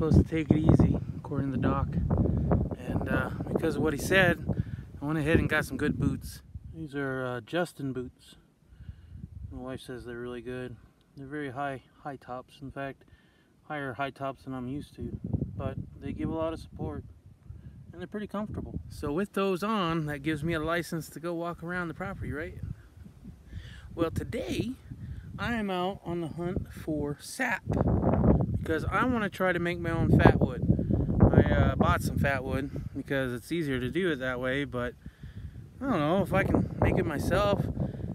supposed to take it easy, according to the doc. And because of what he said, I went ahead and got some good boots. These are Justin boots. My wife says they're really good. They're very high tops. In fact, higher high tops than I'm used to. But they give a lot of support. And they're pretty comfortable. So with those on, that gives me a license to go walk around the property, right? Well, today, I am out on the hunt for sap. Because I want to try to make my own fat wood. I bought some fat wood because it's easier to do it that way, but I don't know if I can make it myself,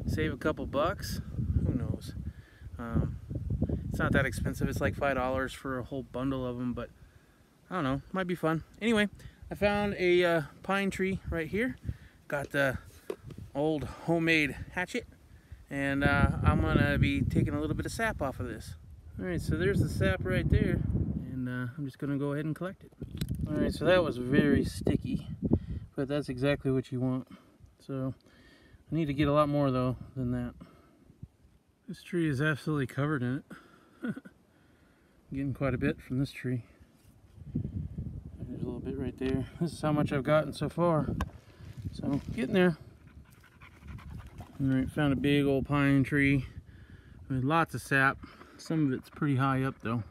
save a couple bucks, who knows. It's not that expensive. It's like $5 for a whole bundle of them, but I don't know, might be fun. Anyway, I found a pine tree right here. Got the old homemade hatchet, and I'm gonna be taking a little bit of sap off of this. Alright, so there's the sap right there, and I'm just going to go ahead and collect it. Alright, so that was very sticky, but that's exactly what you want. So, I need to get a lot more though than that. This tree is absolutely covered in it. Getting quite a bit from this tree. There's a little bit right there. This is how much I've gotten so far. So, getting there. Alright, found a big old pine tree with lots of sap. Some of it's pretty high up though.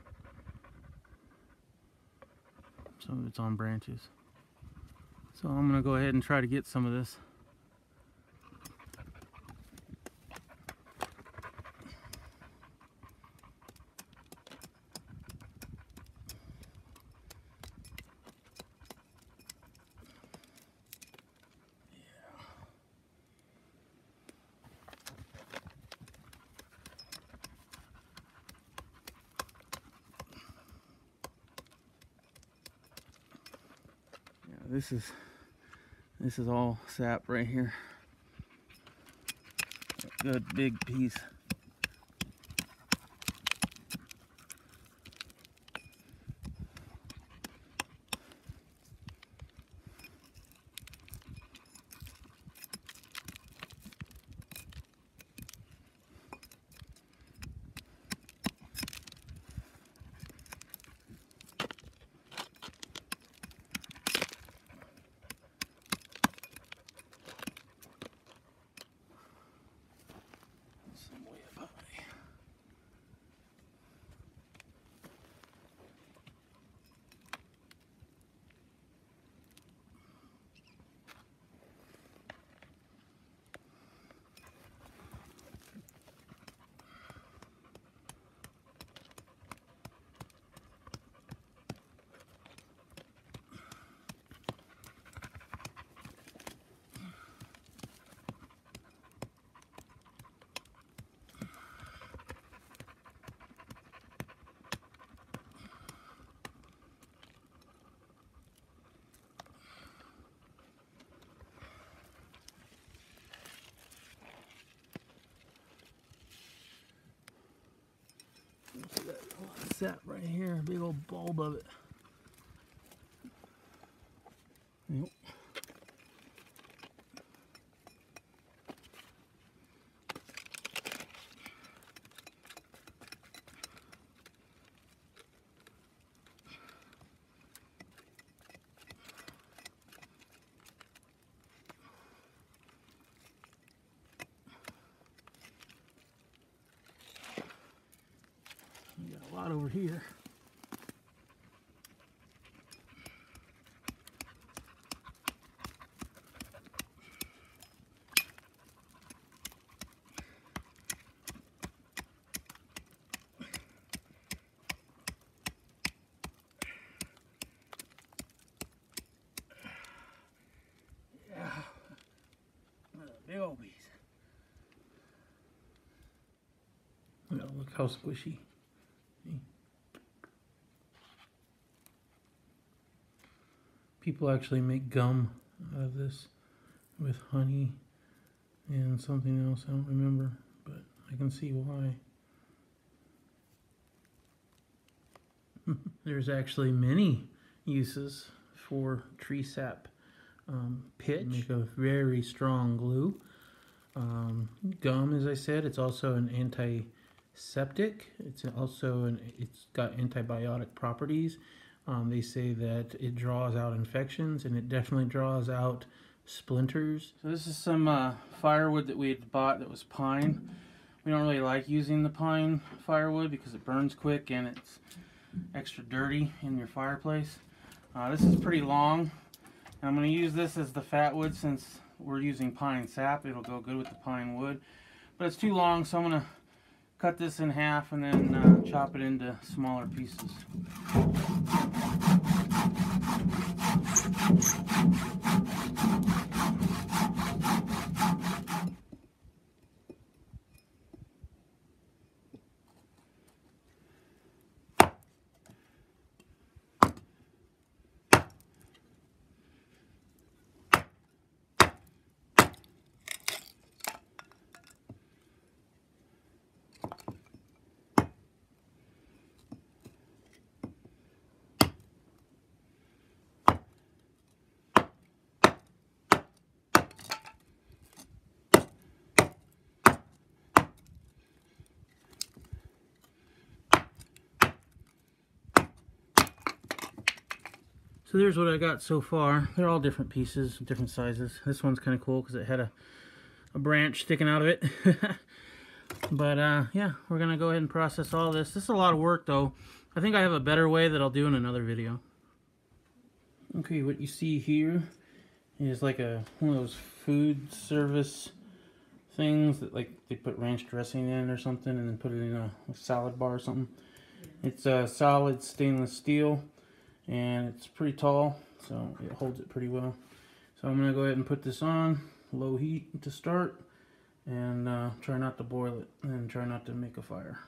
Some of it's on branches. So I'm gonna go ahead and try to get some of this. This is all sap right here. A good big piece. Sap right here, a big old bulb of it. Yep. We got a lot over here. Yeah, big old piece. Look how squishy. People actually make gum out of this with honey and something else. I don't remember, but I can see why. There's actually many uses for tree sap pitch. Make a very strong glue. Gum, as I said, it's also an antiseptic. It's got antibiotic properties. They say that it draws out infections, and it definitely draws out splinters. So this is some firewood that we had bought that was pine. We don't really like using the pine firewood because it burns quick and it's extra dirty in your fireplace. This is pretty long. And I'm going to use this as the fat wood since we're using pine sap. It'll go good with the pine wood. But it's too long, so I'm going to cut this in half and then chop it into smaller pieces. So there's what I got so far. They're all different pieces, different sizes. This one's kind of cool because it had a branch sticking out of it. But yeah, we're going to go ahead and process all this. This is a lot of work though. I think I have a better way that I'll do in another video. Okay, what you see here is like one of those food service things that like they put ranch dressing in or something and then put it in a salad bar or something. It's a solid stainless steel. And it's pretty tall, so it holds it pretty well. So I'm going to go ahead and put this on low heat to start, and try not to boil it, and try not to make a fire.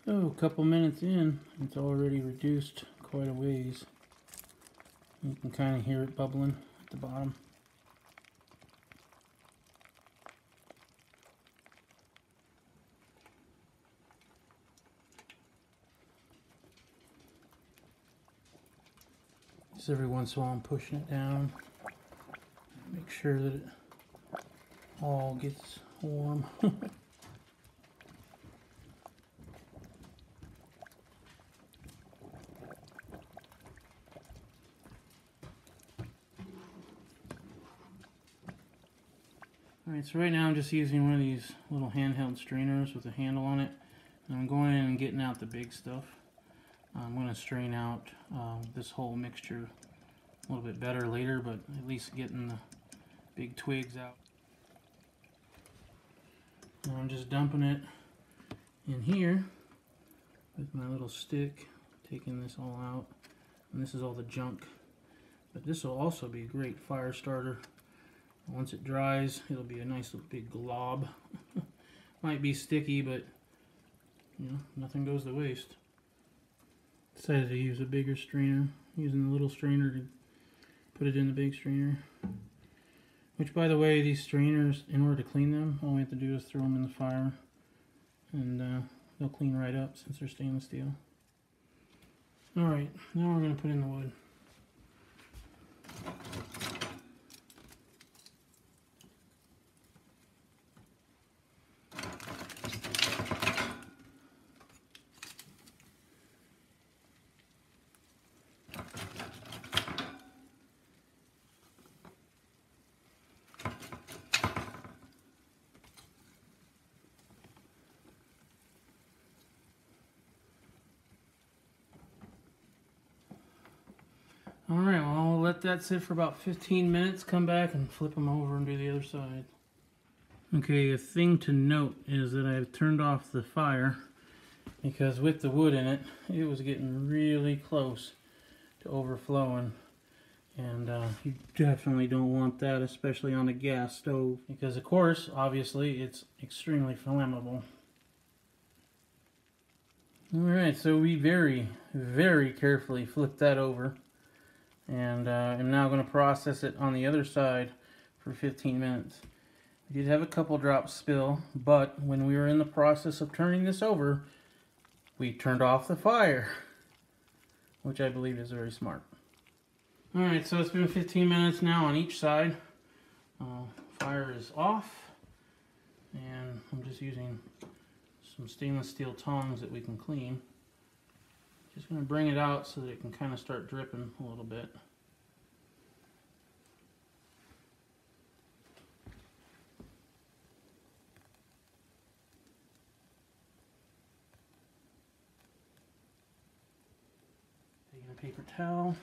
So a couple minutes in, it's already reduced quite a ways. You can kind of hear it bubbling at the bottom. Just every once in a while I'm pushing it down, make sure that it all gets warm. Alright, so right now I'm just using one of these little handheld strainers with a handle on it, and I'm going in and getting out the big stuff. I'm going to strain out this whole mixture a little bit better later, but at least getting the big twigs out. And I'm just dumping it in here with my little stick, taking this all out. And this is all the junk. But this will also be a great fire starter. Once it dries, it'll be a nice little big glob. Might be sticky, but you know, nothing goes to waste. Decided to use a bigger strainer, using the little strainer to put it in the big strainer. Which, by the way, these strainers, in order to clean them, all we have to do is throw them in the fire, and they'll clean right up since they're stainless steel. Alright, now we're going to put in the wood. Alright, well, I'll let that sit for about 15 minutes, come back and flip them over and do the other side. Okay, a thing to note is that I've turned off the fire because with the wood in it, it was getting really close to overflowing. And you definitely don't want that, especially on a gas stove, because of course, obviously, it's extremely flammable. Alright, so we very, very carefully flipped that over. And I'm now going to process it on the other side for 15 minutes. We did have a couple drops spill, but when we were in the process of turning this over, we turned off the fire, which I believe is very smart. Alright, so it's been 15 minutes now on each side. Fire is off, and I'm just using some stainless steel tongs that we can clean. Just going to bring it out so that it can kind of start dripping a little bit. Taking a paper towel.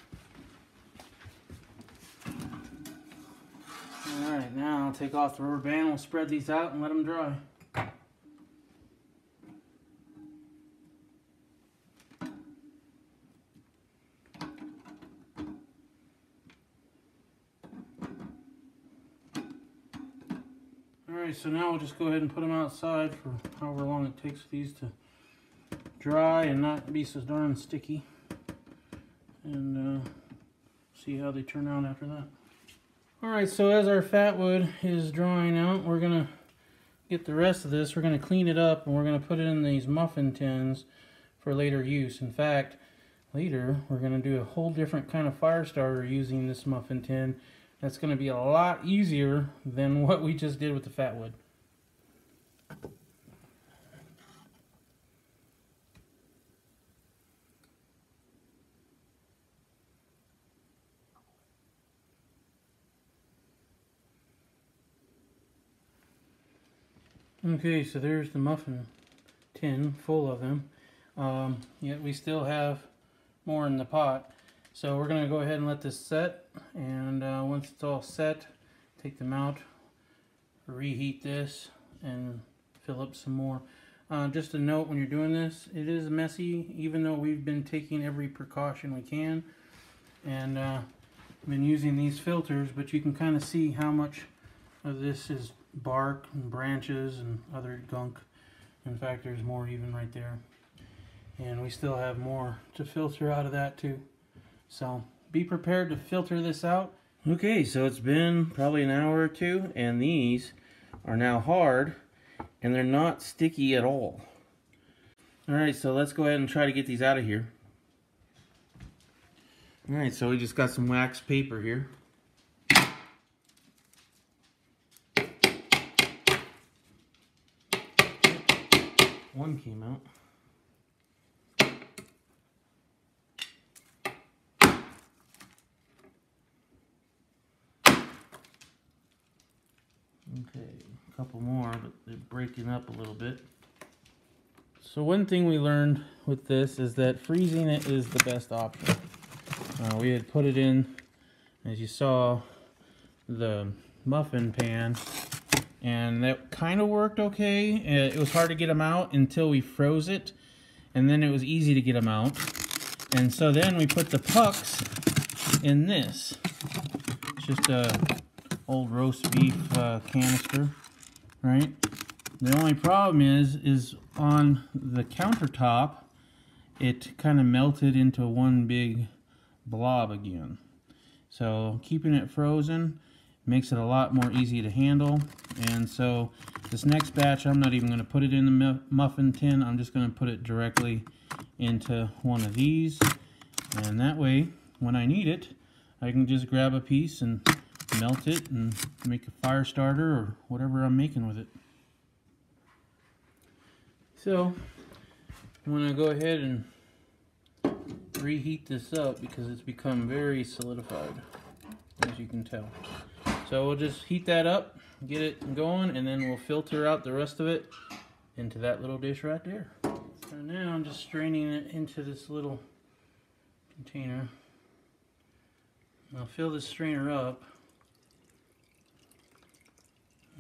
Alright, now I'll take off the rubber band, we'll spread these out and let them dry. Alright, so now we'll just go ahead and put them outside for however long it takes for these to dry and not be so darn sticky. And see how they turn out after that. Alright, so as our fat wood is drying out, we're going to get the rest of this. We're going to clean it up and we're going to put it in these muffin tins for later use. In fact, later we're going to do a whole different kind of fire starter using this muffin tin. That's going to be a lot easier than what we just did with the fat wood. Okay, so there's the muffin tin full of them. Yet we still have more in the pot. So we're going to go ahead and let this set, and once it's all set, take them out, reheat this, and fill up some more. Just a note, when you're doing this, it is messy, even though we've been taking every precaution we can. And I've been using these filters, but you can kind of see how much of this is bark and branches and other gunk. In fact, there's more even right there. And we still have more to filter out of that too. So be prepared to filter this out. Okay, so it's been probably an hour or two, and these are now hard and they're not sticky at all. Alright, so let's go ahead and try to get these out of here. Alright, so we just got some wax paper here. One came out. Okay, a couple more, but they're breaking up a little bit. So one thing we learned with this is that freezing it is the best option. We had put it in, as you saw, the muffin pan, and that kind of worked okay. It was hard to get them out until we froze it, and then it was easy to get them out. And so then we put the pucks in this. It's just a old roast beef canister, right? The only problem is on the countertop, it kind of melted into one big blob again. So keeping it frozen makes it a lot more easy to handle. And so this next batch, I'm not even going to put it in the muffin tin. I'm just going to put it directly into one of these. And that way, when I need it, I can just grab a piece and melt it and make a fire starter or whatever I'm making with it. So I'm going to go ahead and reheat this up because it's become very solidified, as you can tell. So we'll just heat that up, get it going, and then we'll filter out the rest of it into that little dish right there. So now I'm just straining it into this little container. I'll fill this strainer up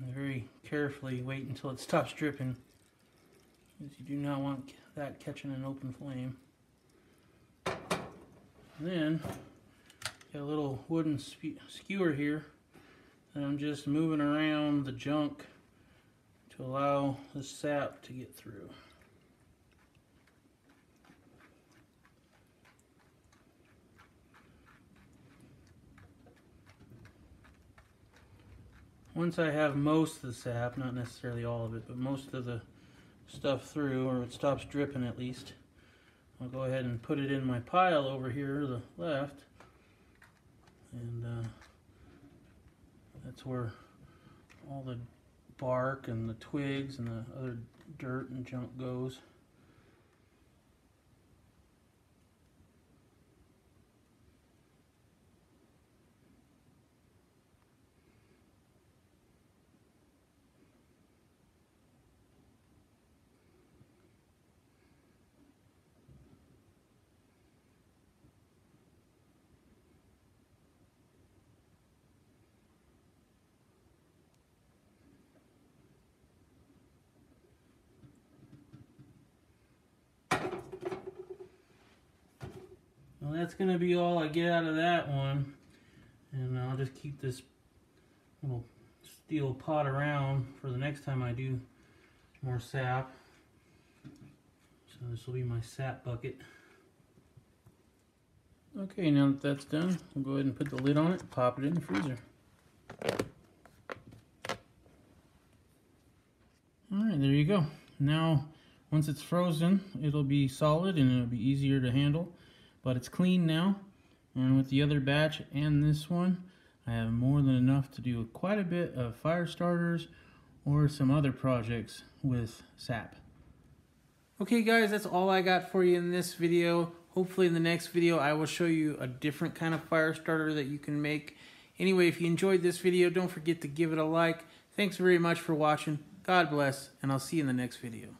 and very carefully wait until it stops dripping, because you do not want that catching an open flame. And then got a little wooden skewer here, and I'm just moving around the junk to allow the sap to get through. Once I have most of the sap, not necessarily all of it, but most of the stuff through, or it stops dripping at least, I'll go ahead and put it in my pile over here to the left. And that's where all the bark and the twigs and the other dirt and junk goes. that's going to be all I get out of that one. And I'll just keep this little steel pot around for the next time I do more sap. So this will be my sap bucket. Okay, now that that's done, we'll go ahead and put the lid on it, pop it in the freezer. Alright, there you go. Now, once it's frozen, it'll be solid and it'll be easier to handle. But it's clean now, and with the other batch and this one, I have more than enough to do quite a bit of fire starters or some other projects with sap. Okay guys, that's all I got for you in this video. Hopefully in the next video I will show you a different kind of fire starter that you can make. Anyway, if you enjoyed this video, don't forget to give it a like. Thanks very much for watching. God bless, and I'll see you in the next video.